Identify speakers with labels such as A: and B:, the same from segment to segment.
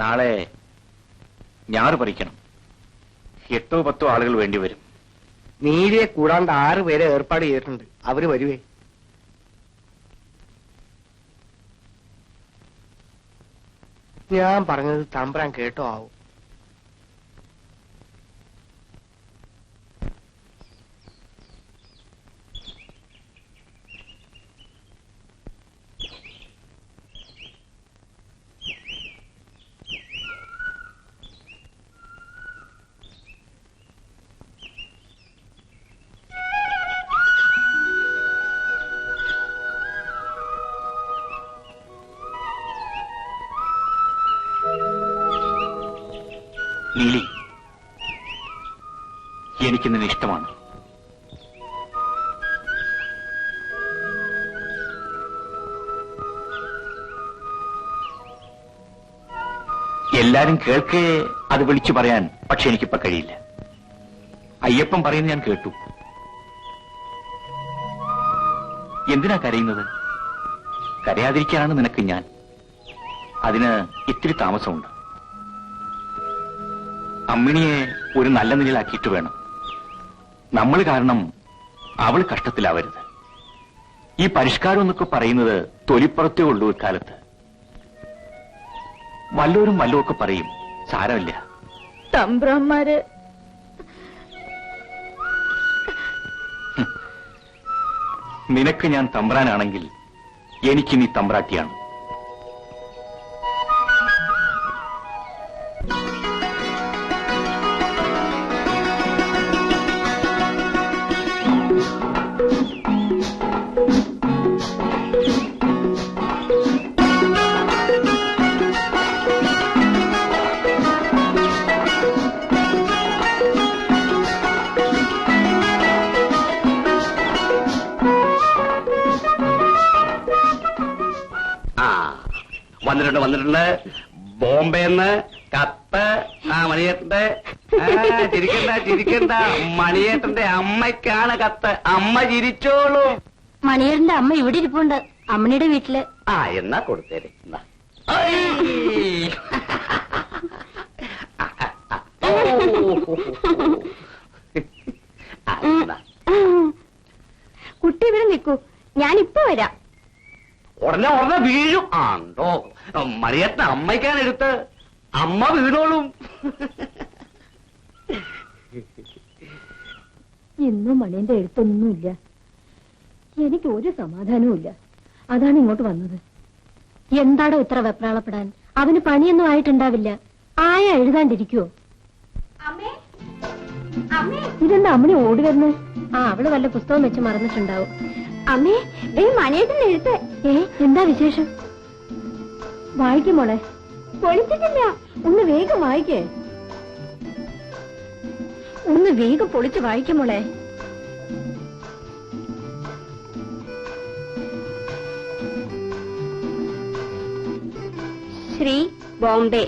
A: നാളെ ഞാറ് പറിക്കണം. 8-10 ആളുകൾ വേണ്ടിവരും.
B: നീലിയെ കൂടാണ്ട് 6 പേരെ ഏർപ്പാട് ചെയ്തിട്ടുണ്ട്. അവര് വരുവേ. ഞാൻ പറഞ്ഞത് തമ്പ്രാൻ കേട്ടോ ആവും.
A: നീലി, എനിക്ക് നിന്നെ ഇഷ്ടമാണ്. എല്ലാരും കേൾക്കേ അത് വിളിച്ചു പറയാൻ പക്ഷെ എനിക്കിപ്പോ കഴിയില്ല. അയ്യപ്പൻ പറയുന്നത് ഞാൻ കേട്ടു. എന്തിനാ കരയുന്നത്? കരയാതിരിക്കാനാണ് നിനക്ക് ഞാൻ. അതിന് ഇത്തിരി താമസമുണ്ട്. അമ്മിണിയെ ഒരു നല്ല നിലയിലാക്കിയിട്ട് വേണം. നമ്മൾ കാരണം അവൾ കഷ്ടത്തിലാവരുത്. ഈ പരിഷ്കാരം എന്നൊക്കെ പറയുന്നത് തൊലിപ്പുറത്തേ ഉള്ളൂ ഇക്കാലത്ത്. വല്ലോരും വല്ലതുമൊക്കെ പറയും, സാരമില്ല.
C: തമ്പ്രാന്മാര്
A: നിനക്ക് ഞാൻ തമ്പ്രാനാണെങ്കിൽ എനിക്ക് നീ തമ്പ്രാട്ടിയാണ്.
B: വന്നിട്ടുണ്ട് ബോംബെന്ന് കത്ത്. മണിയേട്ടന്റെ ചിരിക്കണ്ട മണിയേട്ടന്റെ അമ്മയ്ക്കാണ് കത്ത്. അമ്മ ചിരിച്ചോളൂ.
C: മണിയേട്ടന്റെ അമ്മ ഇവിടെ ഇരിപ്പുണ്ട്, അമ്മണിയുടെ വീട്ടില്.
B: എന്നാ കൊടുത്തേരെ.
C: കുട്ടി ഇവിടെ നിൽക്കൂ, ഞാനിപ്പോ വരാം.
B: ഉടനെ വീഴും. ആണ്ടോ മണിയേട്ടൻ അമ്മയ്ക്കാണ് എടുത്ത്. അമ്മ വീണോളും.
C: ഇന്നും മണിയന്റെ എഴുത്തൊന്നുമില്ല. എനിക്ക് ഒരു സമാധാനവും ഇല്ല. അതാണ് ഇങ്ങോട്ട് വന്നത്. എന്താടോ ഇത്ര വെപ്രാളപ്പെടാൻ? അവന് പണിയൊന്നും ആയിട്ടുണ്ടാവില്ല. ആയ എഴുതാണ്ടിരിക്കുവോ? ഇതെന്താ അമ്മണി ഓടി വരുന്നത്? അവള് വല്ല പുസ്തകം വെച്ച് മറന്നിട്ടുണ്ടാവും. അമ്മേ, മണിയേട്ടൻ എഴുത്ത്. എന്താ വിശേഷം? വായിക്കും മോളെ. പൊളിച്ചിട്ടില്ല, ഒന്ന് വേഗം വായിക്കേ. ഒന്ന് വേഗം പൊളിച്ച് വായിക്കും മോളെ.
D: ശ്രീ ബോംബെ,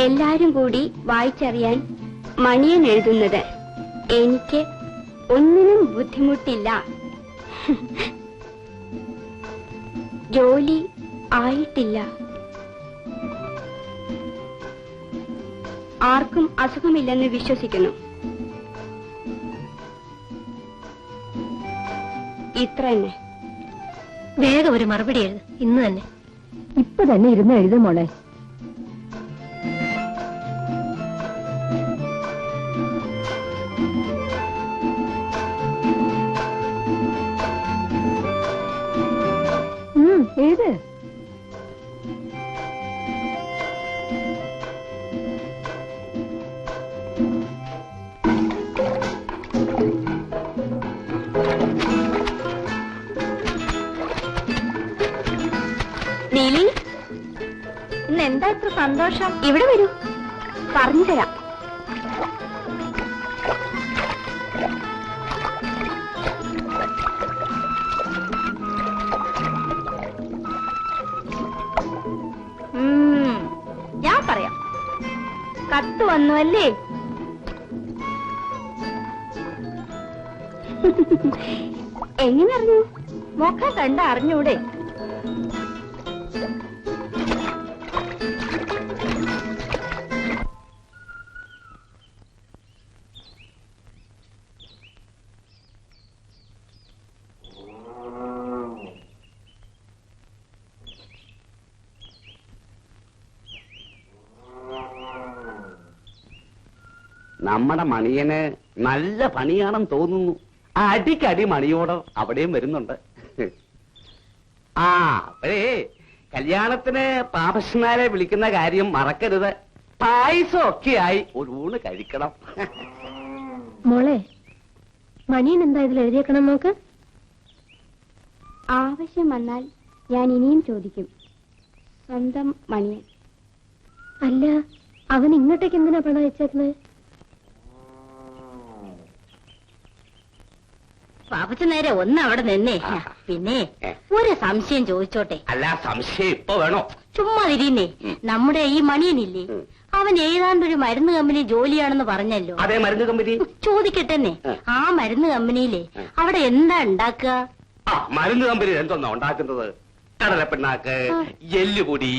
D: എല്ലാരും കൂടി വായിച്ചറിയാൻ മണിയൻ എഴുതുന്നത്. എനിക്ക് ഒന്നിനും ബുദ്ധിമുട്ടില്ല. ജോലി ആയിട്ടില്ല. ആർക്കും അസുഖമില്ലെന്ന് വിശ്വസിക്കുന്നു. ഇത്ര തന്നെ.
C: വേഗം ഒരു മറുപടി എഴുത്, ഇന്ന് തന്നെ. ഇപ്പൊ തന്നെ ഇരുന്ന് എഴുതും മോളെ. എഴുത്.
D: നീലി,
C: ഇന്ന് എന്താ ഇത്ര സന്തോഷം?
D: ഇവിടെ വരൂ, പറഞ്ഞു തരാം.
C: ഞാൻ പറയാം. കത്ത് വന്നു അല്ലേ?
D: എങ്ങനെ അറിഞ്ഞു?
C: മുഖം കണ്ട അറിഞ്ഞൂടെ?
B: നമ്മുടെ മണിയന് നല്ല പണിയാണെന്ന് തോന്നുന്നു. അടിക്കടി മണിയോട് അവിടെയും വരുന്നുണ്ട്. ആ അപ്പഴേ കല്യാണത്തിന് പാപശ്മാരെ വിളിക്കുന്ന കാര്യം മറക്കരുത്. പായസം ഒക്കെയായി ഒരു ഊണ് കഴിക്കണം.
C: മോളെ, മണിയൻ എന്താ ഇതിൽ എഴുതിയേക്കണം നോക്ക്.
D: ആവശ്യം വന്നാൽ ഞാൻ ഇനിയും ചോദിക്കും. സ്വന്തം മണിയൻ.
C: അല്ല, അവൻ ഇങ്ങോട്ടേക്ക് എന്തിനാ പണം അയച്ചേക്കണേ?
E: പാപ്പച്ച നേരെ ഒന്ന് അവിടെ നിന്നേ. പിന്നെ ഒരു സംശയം ചോദിച്ചോട്ടെ.
B: അല്ല, സംശയം ഇപ്പൊ വേണോ?
E: ചുമ്മാ തിരിയുന്നേ. നമ്മുടെ ഈ മണിയനില്ലേ, അവൻ ഏതാണ്ടൊരു മരുന്ന് കമ്പനി ജോലിയാണെന്ന് പറഞ്ഞല്ലോ.
B: അതേ മരുന്ന് കമ്പനി.
E: ചോദിക്കട്ടെന്നെ, ആ മരുന്ന് കമ്പനിയിലെ അവിടെ എന്താ ഉണ്ടാക്കുക?
B: ആ മരുന്ന് കമ്പനി എന്തോന്നാ ഉണ്ടാക്കുന്നത്? കടലപ്പിണ്ണാക്ക്, എല്ലുപൊടി.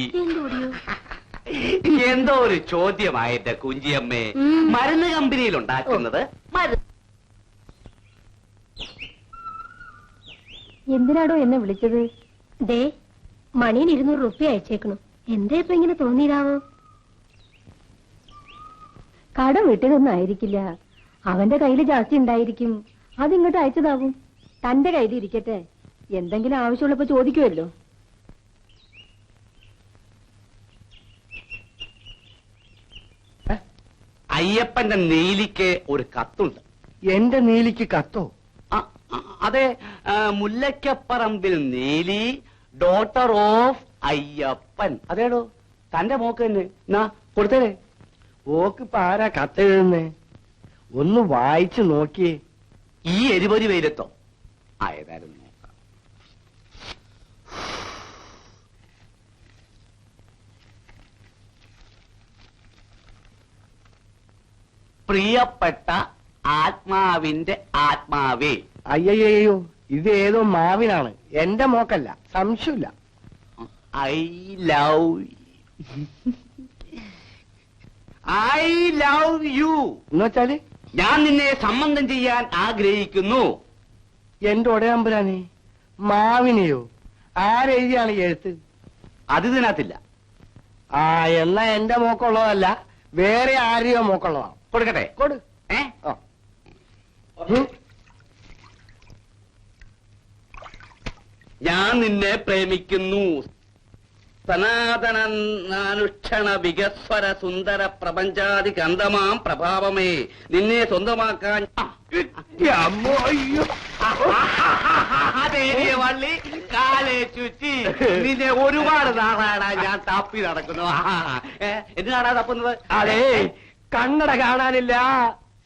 B: എന്തോ ഒരു ചോദ്യമായിട്ട് കുഞ്ചിയമ്മേ. മരുന്ന് കമ്പനിയിൽ ഉണ്ടാക്കുന്നത്
C: എന്തിനാടോ എന്നെ വിളിച്ചത്? ദേ, മണിയൻ 200 റുപ്യ അയച്ചേക്കണു. എന്താ ഇപ്പൊ ഇങ്ങനെ തോന്നിയിരാവോ? കടം വിട്ടതൊന്നും ആയിരിക്കില്ല. അവന്റെ കയ്യിൽ ജാസ്തി ഉണ്ടായിരിക്കും. അതിങ്ങോട്ട് അയച്ചതാവും. തന്റെ കയ്യിൽ ഇരിക്കട്ടെ. എന്തെങ്കിലും ആവശ്യമുള്ളപ്പോ ചോദിക്കുമല്ലോ.
B: അയ്യപ്പന്റെ നീലിക്ക് ഒരു കത്തുണ്ട്.
F: എന്റെ നീലിക്ക് കത്തോ?
B: അതെ, മുല്ലയ്ക്കപ്പറമ്പിൽ നീലി, ഡോട്ടർ ഓഫ് അയ്യപ്പൻ. അതേടോ, തന്റെ മോക്ക് തന്നെ. എന്നാ കൊടുത്തേ.
F: ഓക്കിപ്പ ആരാ കത്തെഴുതുന്നേ? ഒന്ന് വായിച്ചു നോക്കിയേ.
B: ഈ എരിപൊരി വെയിലത്തോ? ഏതായാലും നോക്കാം. പ്രിയപ്പെട്ട ആത്മാവിന്റെ ആത്മാവേ.
F: അയ്യയ്യോ, ഇത് ഏതോ മാവിനാണ്. എന്റെ മോക്കല്ല, സംശയമില്ല.
B: I love you.
F: എന്നുവെച്ചാല്
B: ഞാൻ നിന്നെ സംബന്ധം ചെയ്യാൻ ആഗ്രഹിക്കുന്നു.
F: എന്റെ ഒടയാമ്പുരാനെ, മാവിനെയോ? ആരെഴുതിയാണ് ഈ എഴുത്ത്?
B: അത് ഇതിനകത്തില്ല.
F: എന്നാ എന്റെ മോക്കുള്ളതല്ല, വേറെ ആരെയോ മോക്കുള്ളതാണ്.
B: കൊടുക്കട്ടെ?
F: കൊടു.
B: ആ. ഞാൻ നിന്നെ പ്രേമിക്കുന്നു. സനാതനാനുക്ഷണ വികസ്വര സുന്ദര പ്രപഞ്ചാതി കന്തമാം പ്രഭാവമേ, നിന്നെ സ്വന്തമാക്കാൻ വള്ളി കാലേ ചുറ്റി നിന്നെ ഒരുപാട് നാളാണ് ഞാൻ തപ്പി നടക്കുന്നു. എന്തിനാണ് തപ്പുന്നത്?
F: അതെ, കണ്ണട കാണാനില്ല,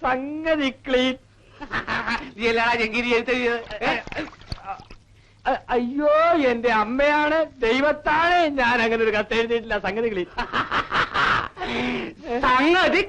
F: സംഗതി ക്ലീൻ.
B: നീ എല്ലാടാ ചെങ്കിരി എഴുത്തത്?
F: അയ്യോ, എന്റെ അമ്മയാണ്, ദൈവത്താണ്, ഞാൻ അങ്ങനെ ഒരു കത്ത് എഴുതിയിട്ടില്ല. സംഗതി ക്ലീൻ.
B: സംഗതി